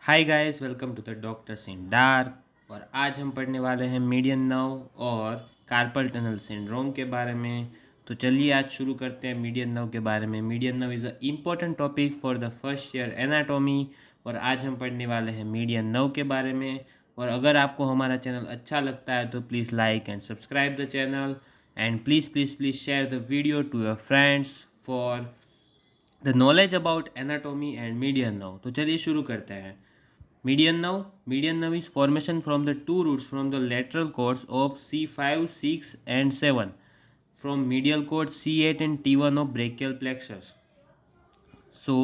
Hi guys, welcome to the doctors in dark. और आज हम पढ़ने वाले हैं मीडियन नर्व और कार्पल टनल सिंड्रोम के बारे में। तो चलिए आज शुरू करते हैं मीडियन नर्व के बारे में। Median nerve is a important topic for the first year anatomy. और आज हम पढ़ने वाले हैं मीडियन नर्व के बारे में। और अगर आपको हमारा चैनल अच्छा लगता है तो please like and subscribe the channel and please please please share the video to your friends for the knowledge about anatomy and median nerve. तो चलिए शुरू करते हैं। Median nerve is formation from the two roots from the lateral chords of C5, 6 and 7 from medial cord C8 and T1 of brachial plexus. So,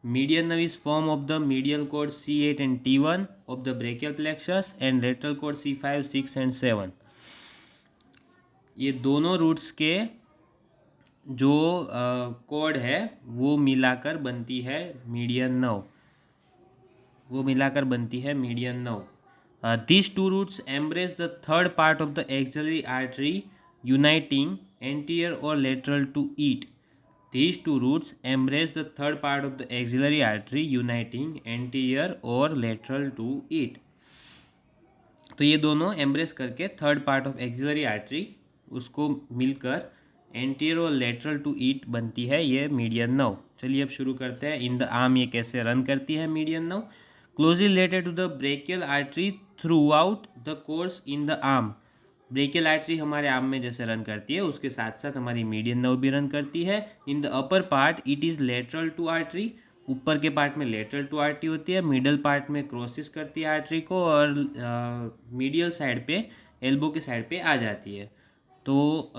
median nerve is form of the medial cord C8 and T1 of the brachial plexus and lateral cord C5, 6 and 7. ये दोनों roots के जो cord है वो मिलाकर बनती है median nerve. Median nerve. These two roots embrace the third part of the axillary artery uniting anterior or lateral to it. These two roots embrace the third part of the axillary artery uniting anterior or lateral to it. तो ये दोनों embrace करके third part of axillary artery उसको मिलकर anterior और lateral to eat बनती है ये मीडियन नर्व। चलिए अब शुरू करते हैं। इन द आर्म ये कैसे रन करती है median nerve. Closely related to the brachial artery throughout the course in the arm. Brachial artery हमारे आर्म में जैसे रन करती है उसके साथ साथ हमारी मीडियन नर्व भी रन करती है। In the upper part it is lateral to artery. ऊपर के पार्ट में लेटरल टू आर्टरी होती है, मिडल पार्ट में क्रॉसिस करती है आर्टरी को और मीडियल साइड पे एल्बो के साइड पे आ जाती है। तो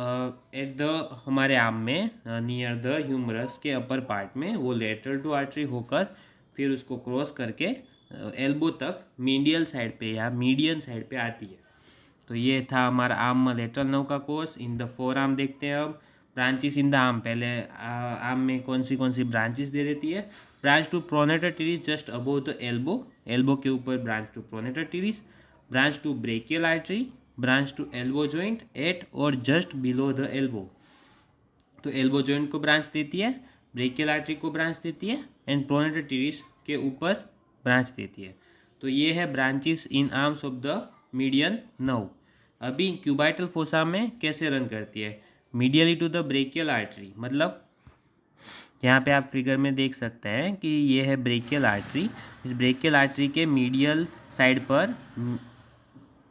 एट द हमारे आर्म में नियर द ह्यूमरस के अपर पार्ट में वो लेटरल टू आर्टरी होकर फिर उसको क्रॉस करके एल्बो तक मीडियल साइड पे या मीडियन साइड पे आती है। तो ये था हमारा आर्म लेटरल नर्व का course. In the forearm देखते हैं अब। ब्रांचेस इन द आर्म, पहले आर्म में कौन सी ब्रांचेस दे देती है। Branch to pronator teres just above the elbow, elbow के ऊपर branch to pronator teres. Branch to brachial artery, branch to elbow joint at और जस्ट बिलो द एल्बो। तो एल्बो जॉइंट को ब्रांच देती है, ब्रेकियल आर्टरी को branch देती है एंड प्रोनेटर टीरिस के ऊपर ब्रांच देती है। तो ये है branches in arms of the median nerve. अभी क्यूबाइटल फोसा में कैसे रन करती है। Medially to the brachial artery, मतलब यहाँ पे आप फिगर में देख सकते हैं कि ये है ब्रेकियल आर्टरी। इस ब्रेकियल आर्टरी के मीडियल साइड पर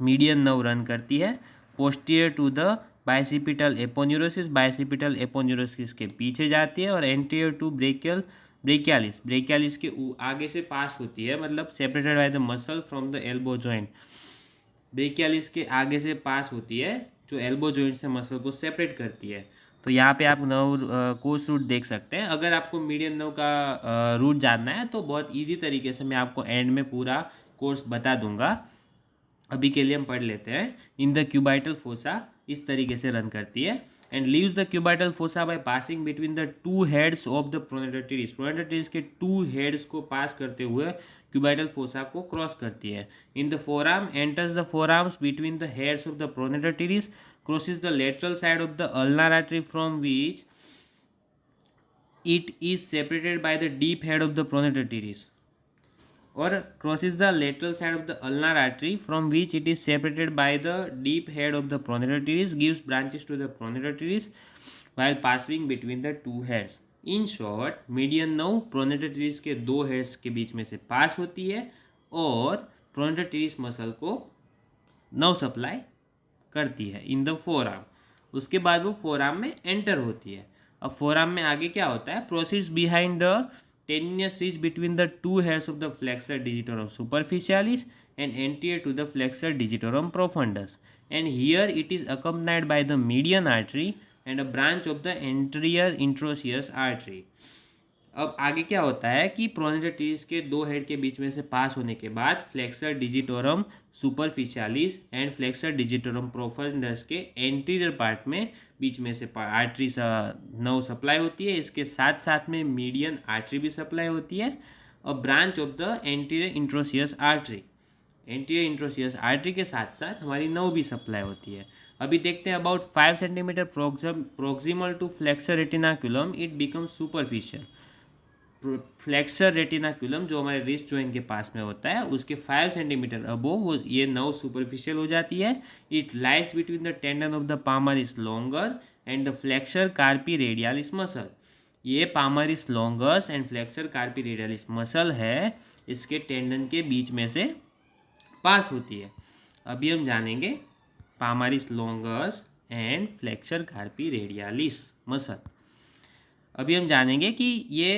मीडियन नर्व रन करती है। Posterior to the bicipital aponeurosis, bicipital aponeurosis के पीछे जाती है और एंटीरियर टू ब्रेकियालिस, ब्रेकियालिस के आगे से पास होती है, मतलब separated by the muscle from the elbow joint. Brachialis के आगे से पास होती है जो एल्बो जॉइंट से मसल को सेपरेट करती है। तो यहाँ पे आप नर्व कोर्स रूट देख सकते हैं। अगर आपको मीडियन नर्व का रूट जानना है तो बहुत इजी तरीके से मैं आपको एंड में पूरा कोर्स बता दूंगा। अभी के लिए हम पढ़ लेते हैं। इन द क्यूबाइटल फोसा इस तरीके से रन करती है and leaves the cubital fossa by passing between the two heads of the pronator teres. Pronator teres के टू हेड्स को पास करते हुए क्यूबाइटल फोसा को क्रॉस करती है। In the forearm enters the forearms between the heads of the pronator teres, crosses the lateral side of the ulnar artery from which it is separated by the deep head of the pronator teres, or crosses the lateral side of the ulnar artery from which it is separated by the deep head of the pronator teres, gives branches to the pronator teres while passing between the two heads. In short median nerve pronator teres के दो heads के बीच में से pass होती है और pronator teres muscle को nerve supply करती है इन द फोर आर्म। उसके बाद वो फोर आर्म में एंटर होती है। अब फोर आर्म में आगे क्या होता है। Proceeds behind the tendinous arch between the two heads of the flexor digitorum superficialis and anterior to the flexor digitorum profundus, and here it is accompanied by the median artery and a branch of the anterior interosseous artery. अब आगे क्या होता है कि pronator teres के दो head के बीच में से पास होने के बाद flexor digitorum superficialis and flexor digitorum profundis के एंटीरियर पार्ट में बीच में से आर्टरी नर्व सप्लाई होती है। इसके साथ साथ में मीडियन आर्टरी भी सप्लाई होती है, a branch of the anterior interosseous artery. Anterior interosseous artery के साथ साथ हमारी नर्व भी सप्लाई होती है। अभी देखते हैं about 5 centimetre proximal to flexor retinaculum it becomes superficial. Flexor retinaculum जो हमारे रिस्ट जॉइंट के पास में होता है उसके 5 सेंटीमीटर अबोव वो ये नर्व सुपरफिशियल हो जाती है. It lies between the tendon of the palmaris longus and the flexor carpi radialis muscle. ये palmaris longus and flexor carpi radialis muscle है, इसके टेंडन के बीच में से पास होती है. अभी हम जानेंगे palmaris longus and flexor carpi radialis muscle. अभी हम जानेंगे कि ये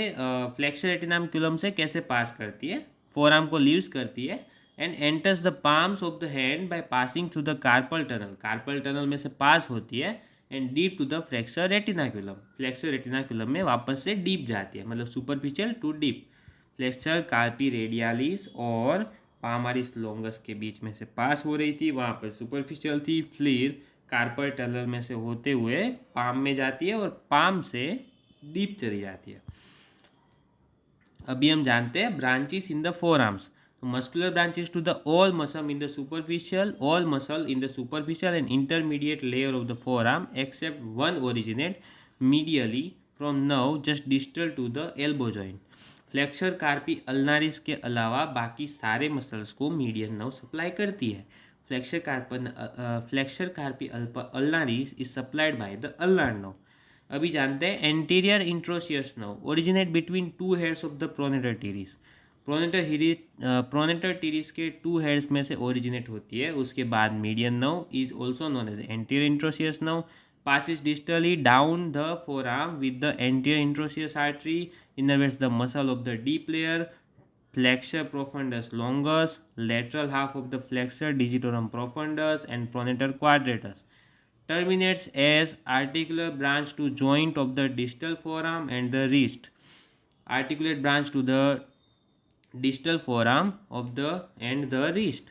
फ्लेक्सर रेटिनाकुलम से कैसे पास करती है. फोरआर्म को लीव्स करती है and enters the palms of the hand by passing through the carpal tunnel. Carpal tunnel में से पास होती है and deep to the flexor retinaculum. Flexor retinaculum में वापस से डीप जाती है, मतलब superficial to deep. Flexor carpi radialis और पामारिस लॉन्गस के बीच में से पास हो रही थी, वहाँ पर सुपरफिशियल थी, फिर कार्पल टनल में से होते हुए पाम में जाती है और पाम से डीप चली जाती है. अभी हम जानते हैं branches in the forearms. Muscular branches to the all muscle in the superficial and intermediate layer of the forearm except one originate medially from nerve just distal to the elbow joint. Flexor carpi ulnaris के अलावा बाकी सारे muscles को median nerve supply करती है. Flexor carpi ulnaris is supplied by the ulnar nerve. अभी जानते हैं anterior interosseous nerve originate between two heads of the pronator teres. Pronator teres के टू हेड्स में से ओरिजिनेट होती है. उसके बाद median nerve is also known as anterior interosseous nerve passes distally down the forearm with the anterior introosseous artery innervates the muscle of the deep layer, flexor profundus longus, lateral half of the flexor digitorum profundus and pronator quadratus. Terminates as articular branch to joint of the distal forearm and the wrist. Articulate branch to the distal forearm of the and the wrist.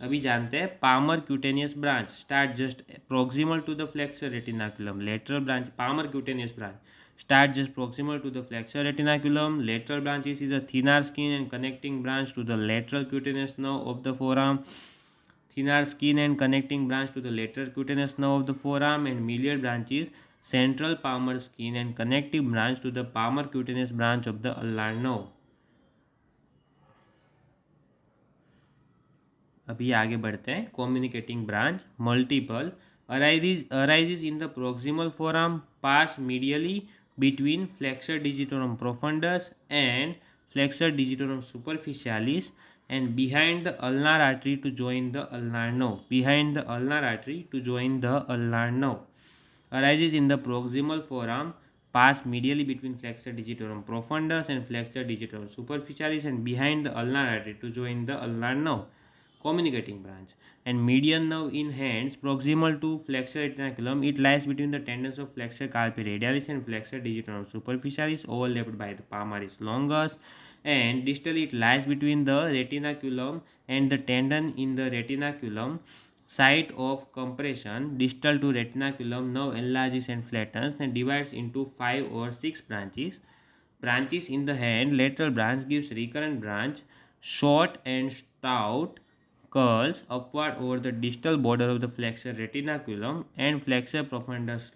अभी जानते हैं palmar cutaneous branch start just proximal to the flexor retinaculum. Lateral branch palmar cutaneous branch start just proximal to the flexor retinaculum. Lateral branches is a thinner skin and connecting branch to the lateral cutaneous nerve of the forearm. Thinner skin and connecting branch to the lateral cutaneous nerve of the forearm. And medial branches central palmar skin and connecting branch to the palmar cutaneous branch of the ulnar nerve. अभी आगे बढ़ते हैं. Communicating branch multiple arises in the proximal forearm, pass medially between flexor digitorum profundus and flexor digitorum superficialis and behind the ulnar artery to join the ulnar nerve. Behind the ulnar artery to join the ulnar nerve. Arises in the proximal forearm, pass medially between flexor digitorum profundus and flexor digitorum superficialis and behind the ulnar artery to join the ulnar nerve. Communicating branch and median nerve in hands proximal to flexor retinaculum. It lies between the tendons of flexor carpi radialis and flexor digitorum superficialis overlapped by the palmaris longus, and distally it lies between the retinaculum and the tendon in the retinaculum. Site of compression distal to retinaculum nerve enlarges and flattens and divides into 5 or 6 branches. Branches in the hand. Lateral branch gives recurrent branch, short and stout, curls upward over the distal border of the flexor retinaculum and flexor profundus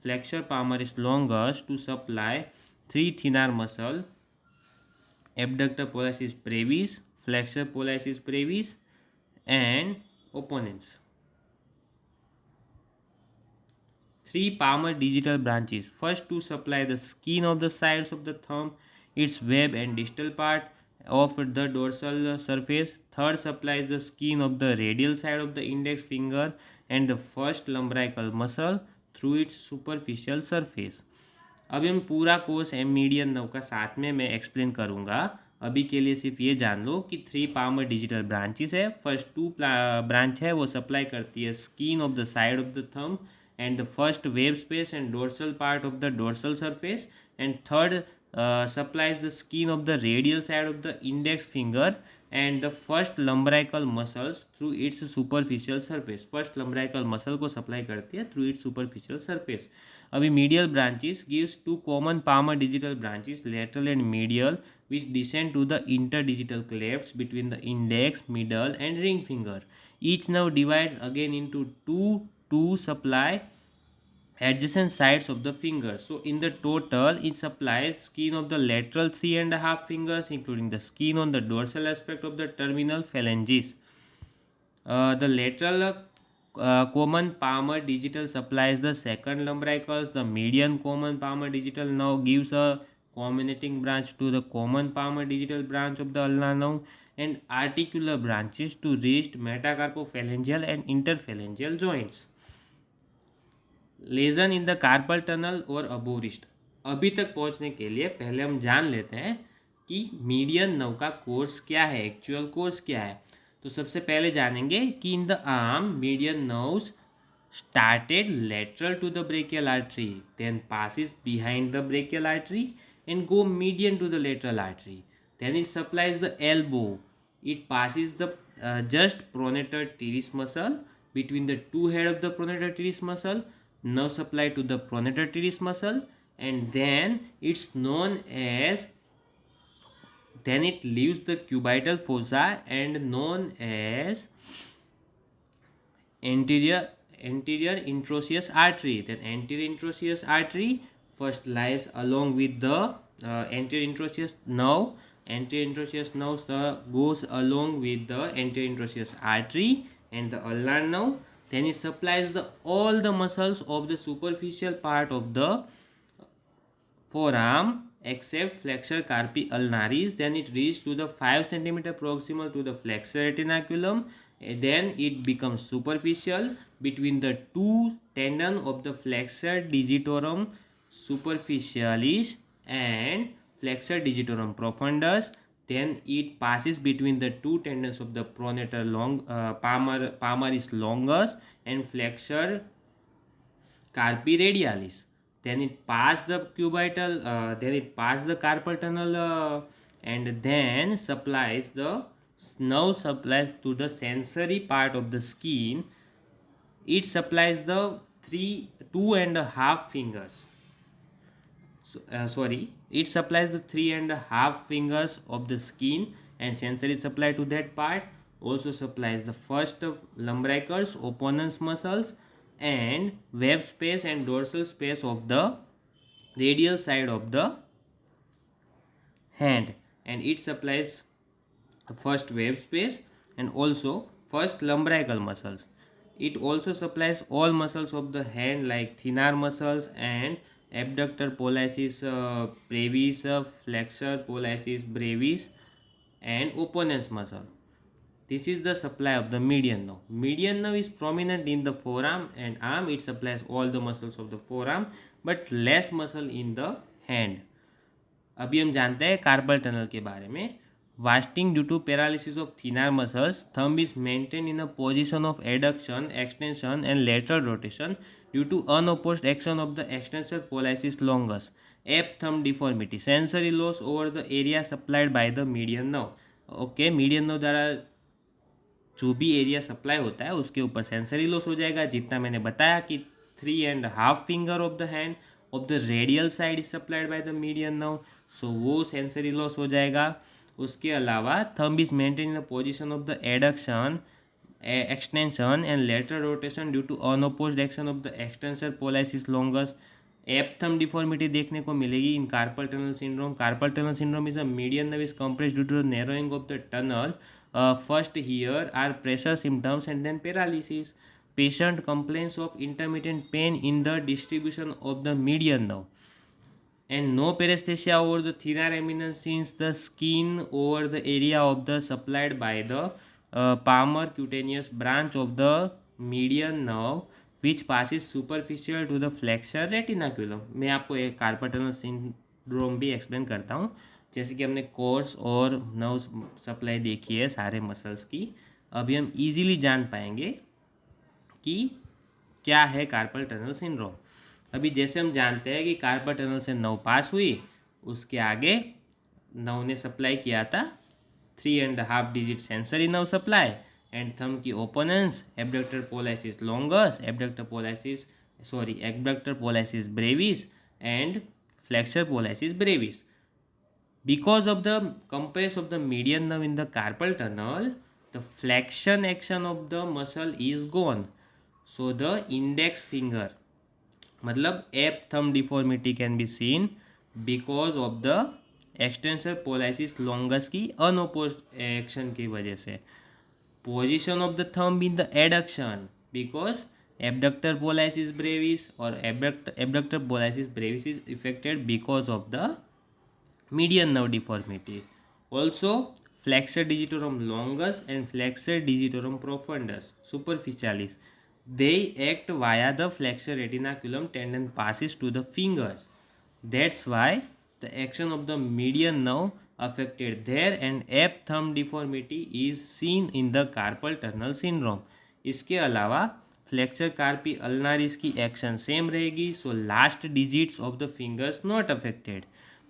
flexor palmaris longus to supply three thinner muscle: abductor pollicis brevis, flexor pollicis brevis and opponents. Three palmar digital branches. First to supply the skin of the sides of the thumb, its web and distal part of the dorsal surface. Third supplies the skin of the radial side of the index finger and the first lumbrical muscle through its superficial surface. अभी हम पूरा course median nerve का साथ में मैं explain करूँगा. अभी के लिए सिर्फ ये जान लो कि 3 पामर डिजिटल ब्रांचेस है. फर्स्ट 2 ब्रांच है वो सप्लाई करती है skin of the side of the thumb and the first wave space and dorsal part of the dorsal surface, and third supplies the skin of the radial side of the index finger and the first lumbrical muscles through its superficial surface. First lumbrical muscle को supply करती है through its superficial surface. अभी medial branches gives 2 common palmar digital branches, lateral and medial, which descend to the interdigital clefts between the index, middle and ring finger. Each nerve divides again into two to supply adjacent sides of the fingers. So in the total, it supplies skin of the lateral 3.5 fingers, including the skin on the dorsal aspect of the terminal phalanges. The lateral common palmar digital supplies the second lumbricals. The median common palmar digital nerve gives a communicating branch to the common palmar digital branch of the ulnar nerve, and articular branches to wrist, metacarpophalangeal and interphalangeal joints. Lesion in the carpal tunnel और above wrist. अभी तक पहुंचने के लिए पहले हम जान लेते हैं कि मीडियन नर्व का कोर्स क्या है, एक्चुअल कोर्स क्या है। तो सबसे पहले जानेंगे कि इन the arm median nerves started lateral to the brachial artery, then passes behind the brachial artery and go median to the lateral artery. Then it supplies the elbow. It passes the just pronator teres muscle between the two head of the pronator teres muscle, nerve supply to the pronator teres muscle, and then it's known as then it leaves the cubital fossa and known as anterior introosseous artery. Then anterior introosseous artery first lies along with the anterior introosseous nerve. Anterior introosseous nerve goes along with the anterior introosseous artery and the ulnar nerve. Then it supplies all the muscles of the superficial part of the forearm except flexor carpi ulnaris. Then it reaches to the 5 centimeter proximal to the flexor retinaculum. Then it becomes superficial between the two tendon of the flexor digitorum superficialis and flexor digitorum profundus. Then it passes between the two tendons of the pronator palmaris longus and flexor carpi radialis. Then it passed the carpal tunnel, and then supplies the nerve supplies to the sensory part of the skin. It supplies the 2.5 fingers. It supplies the 3.5 fingers of the skin and sensory supply to that part. Also supplies the first lumbricals, opponens muscles, and web space and dorsal space of the radial side of the hand, and it supplies the first web space and also first lumbrical muscles. It also supplies all muscles of the hand like thenar muscles and abductor pollicis brevis, flexor pollicis brevis, and opponens muscle. This is the supply of the median nerve. Median nerve is prominent in the forearm and arm. It supplies all the muscles of the forearm but less muscle in the hand. अभी हम जानते हैं carpal tunnel के बारे में. Wasting due to paralysis of thenar muscles, thumb is maintained in a position of adduction, extension and lateral rotation due to unopposed action of the extensor pollicis longus. Apt thumb deformity, sensory loss over the area supplied by the median nerve. Okay, median nerve द्वारा जो भी area supply होता है उसके ऊपर sensory loss हो जाएगा. जितना मैंने बताया कि 3.5 finger of the hand of the radial side is supplied by the median nerve, so वो सेंसरी लॉस हो जाएगा. उसके अलावा thumb is maintain in the position of the adduction, extension and lateral rotation due to unopposed action of the extensor pollicis longus. Ape thumb deformity देखने को मिलेगी in carpal tunnel syndrome. Carpal tunnel syndrome is a median nerve is compressed due to the narrowing of the tunnel. First here are pressure symptoms and then paralysis. Patient complains of intermittent pain in the distribution of the median nerve and no paresthesia over the thenar eminence since the skin over the area of the supplied by the palmar cutaneous branch of the median nerve which passes superficial to the flexor retinaculum. मैं आपको एक carpel tunnel syndrome भी explain करता हूँ. जैसे कि हमने course और नर्व सप्लाई देखी है सारे मसल्स की, अभी हम इजीली जान पाएंगे कि क्या है कार्पल टनल सिंड्रोम. अभी जैसे हम जानते हैं कि कार्पल टनल से नर्व पास हुई, उसके आगे नर्व ने सप्लाई किया था 3.5 digit sensory nerve supply and thumb की opponens abductor pollicis longus, abductor pollicis brevis and flexor pollicis brevis. Because of the compress of the median nerve in the carpal tunnel, the flexion action of the muscle is gone. So the index finger मतलब ape thumb deformity can be seen because of the extensor pollicis longus की unopposed action की वजह से. Position of the thumb in the adduction because abductor pollicis brevis or abductor pollicis brevis is affected because of the median nerve deformity. Also, flexor digitorum longus and flexor digitorum profundus superficialis, they act via the flexor retinaculum tendon passes to the fingers. That's why the action of the median nerve affected there and ape thumb deformity is seen in the carpal tunnel syndrome. इसके अलावा flexor carpi अल्नारिस की action same रहेगी, so last digits of the fingers not affected,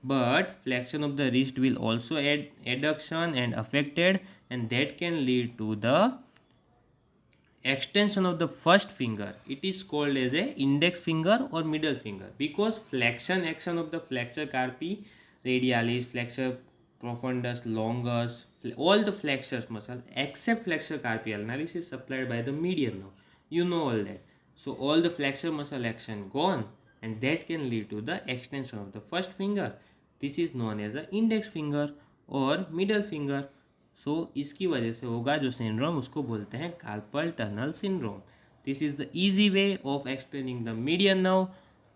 but flexion of the wrist will also add adduction and affected, and that can lead to the extension of the first finger. It is called as a index finger or middle finger because flexion action of the flexor carpi radialis, flexor profundus longus, all the flexors muscle except flexor carpi ulnaris is supplied by the median nerve. You know all that. So all the flexor muscle action gone, and that can lead to the extension of the first finger. This is known as the index finger or middle finger. सो इसकी वजह से होगा जो syndrome, उसको बोलते हैं carpel tunnel syndrome. This is the easy way of explaining the median nerve.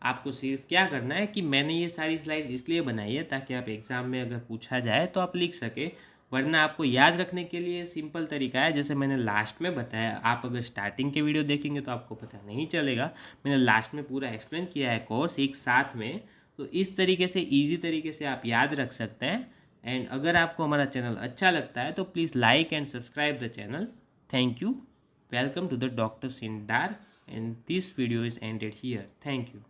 आपको सिर्फ क्या करना है कि मैंने ये सारी स्लाइड इसलिए बनाई है ताकि आप एग्ज़ाम में अगर पूछा जाए तो आप लिख सके, वरना आपको याद रखने के लिए सिंपल तरीका है, जैसे मैंने लास्ट में बताया. आप अगर स्टार्टिंग के वीडियो देखेंगे तो आपको पता नहीं चलेगा, मैंने लास्ट में पूरा एक्सप्लेन किया है कोर्स एक साथ में. तो इस तरीके से ईजी तरीके से आप याद रख सकते हैं. एंड अगर आपको हमारा चैनल अच्छा लगता है तो please like and subscribe the channel. Thank you. Welcome to the doctor सिंडार, and this video is ended here. Thank you.